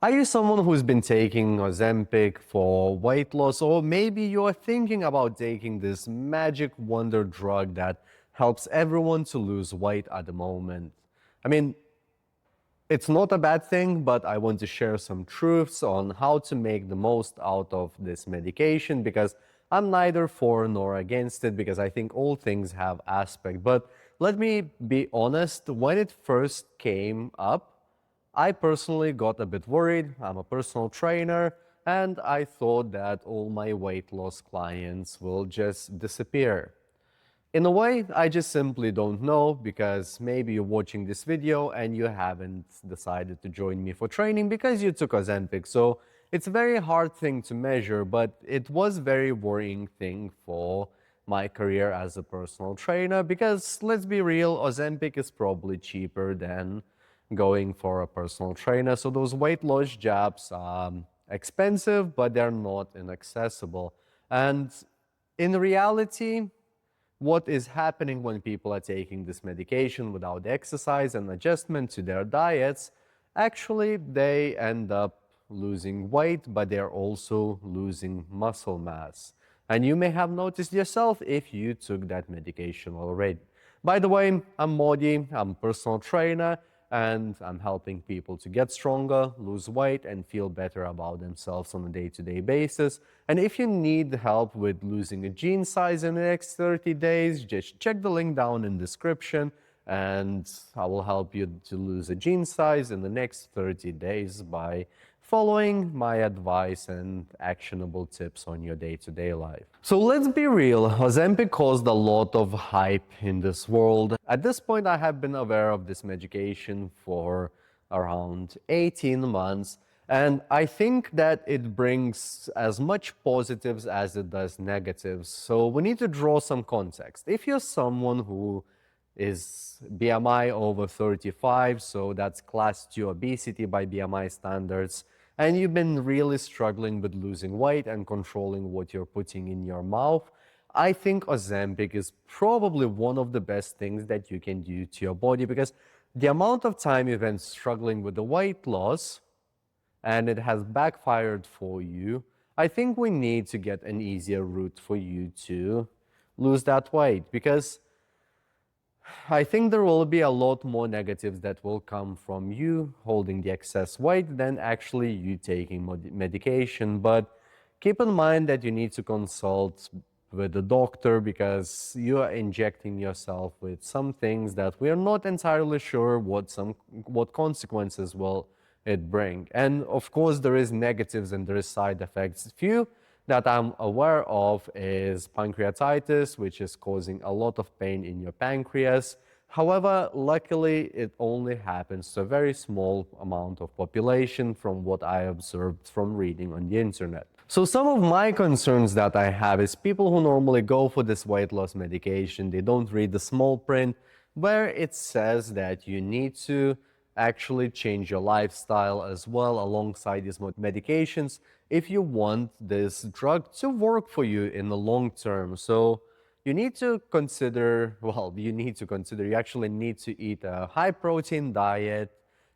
Are you someone who's been taking Ozempic for weight loss, or maybe you're thinking about taking this magic wonder drug that helps everyone to lose weight at the moment? I mean, it's not a bad thing, but I want to share some truths on how to make the most out of this medication because I'm neither for nor against it because I think all things have aspect. But let me be honest, when it first came up, I personally got a bit worried. I'm a personal trainer, and I thought that all my weight loss clients will just disappear. In a way, I just simply don't know because maybe you're watching this video and you haven't decided to join me for training because you took Ozempic. So it's a very hard thing to measure, but it was very worrying thing for my career as a personal trainer because let's be real, Ozempic is probably cheaper than going for a personal trainer. So those weight loss jabs are expensive, but they're not inaccessible. And in reality, what is happening when people are taking this medication without exercise and adjustment to their diets, actually they end up losing weight, but they're also losing muscle mass. And you may have noticed yourself if you took that medication already. By the way, I'm Modi, I'm a personal trainer, and I'm helping people to get stronger, lose weight, and feel better about themselves on a day-to-day basis. And if you need help with losing a jean size in the next 30 days, just check the link down in the description, and I will help you to lose a jean size in the next 30 days by following my advice and actionable tips on your day-to-day life. So let's be real, Ozempic caused a lot of hype in this world. At this point, I have been aware of this medication for around 18 months, and I think that it brings as much positives as it does negatives. So we need to draw some context. If you're someone who is BMI over 35, so that's class 2 obesity by BMI standards, and you've been really struggling with losing weight and controlling what you're putting in your mouth, I think Ozempic is probably one of the best things that you can do to your body because the amount of time you've been struggling with the weight loss and it has backfired for you, I think we need to get an easier route for you to lose that weight because I think there will be a lot more negatives that will come from you holding the excess weight than actually you taking medication. But keep in mind that you need to consult with the doctor because you are injecting yourself with some things that we are not entirely sure what consequences will it bring. And of course, there is negatives and there is side effects. Few that I'm aware of is pancreatitis, which is causing a lot of pain in your pancreas. However, luckily, it only happens to a very small amount of population from what I observed from reading on the internet. So some of my concerns that I have is people who normally go for this weight loss medication, they don't read the small print where it says that you need to actually change your lifestyle as well alongside these medications if you want this drug to work for you in the long term. So you need to consider, you actually need to eat a high protein diet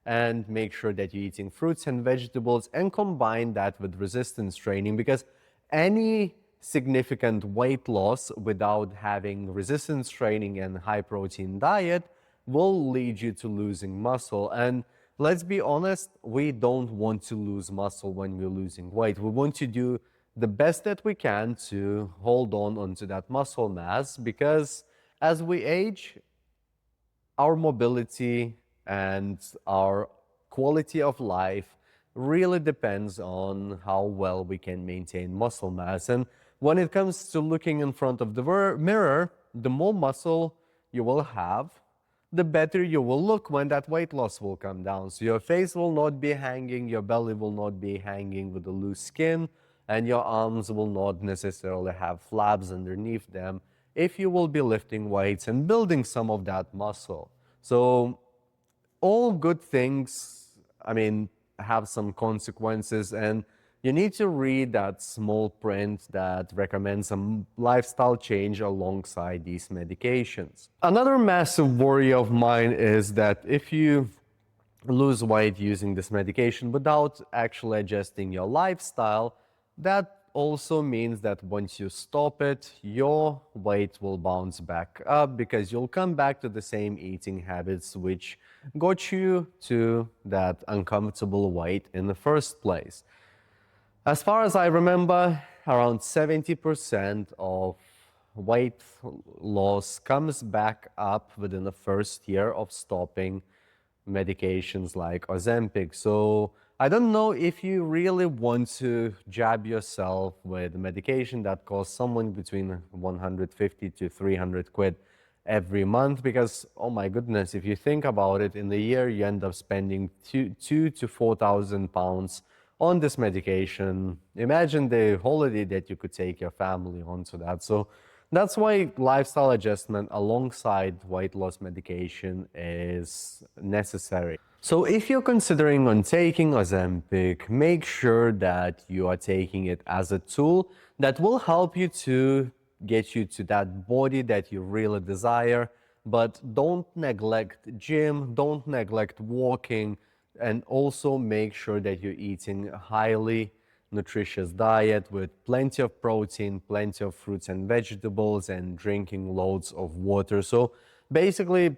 and make sure that you're eating fruits and vegetables and combine that with resistance training because any significant weight loss without having resistance training and high protein diet will lead you to losing muscle. And let's be honest, we don't want to lose muscle when we're losing weight. We want to do the best that we can to hold on onto that muscle mass because as we age, our mobility and our quality of life really depends on how well we can maintain muscle mass. And when it comes to looking in front of the mirror, the more muscle you will have, the better you will look when that weight loss will come down. So your face will not be hanging, your belly will not be hanging with the loose skin, and your arms will not necessarily have flaps underneath them if you will be lifting weights and building some of that muscle. So all good things, have some consequences, and you need to read that small print that recommends some lifestyle change alongside these medications. Another massive worry of mine is that if you lose weight using this medication without actually adjusting your lifestyle, that also means that once you stop it, your weight will bounce back up because you'll come back to the same eating habits which got you to that uncomfortable weight in the first place. As far as I remember, around 70% of weight loss comes back up within the first year of stopping medications like Ozempic. So I don't know if you really want to jab yourself with medication that costs someone between 150 to 300 quid every month, because oh my goodness, if you think about it, in the year you end up spending two to 4,000 pounds on this medication. Imagine the holiday that you could take your family onto that. So that's why lifestyle adjustment alongside weight loss medication is necessary. So if you're considering on taking Ozempic, make sure that you are taking it as a tool that will help you to get you to that body that you really desire, but don't neglect gym, don't neglect walking, and also make sure that you're eating a highly nutritious diet with plenty of protein, plenty of fruits and vegetables, and drinking loads of water. So basically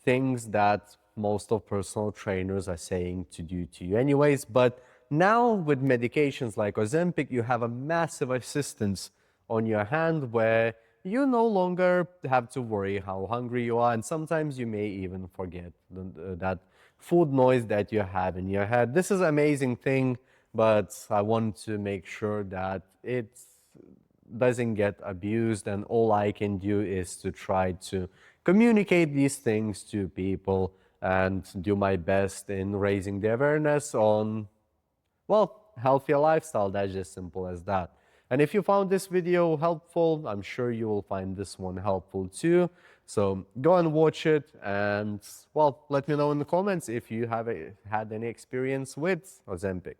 things that most of personal trainers are saying to do to you anyways. But now with medications like Ozempic, you have a massive assistance on your hand where you no longer have to worry how hungry you are, and sometimes you may even forget that food noise that you have in your head. This is an amazing thing, but I want to make sure that it doesn't get abused, and all I can do is to try to communicate these things to people and do my best in raising the awareness on, well, healthier lifestyle. That's just simple as that. And if you found this video helpful, I'm sure you will find this one helpful too. So go and watch it, and well, let me know in the comments if you have had any experience with Ozempic.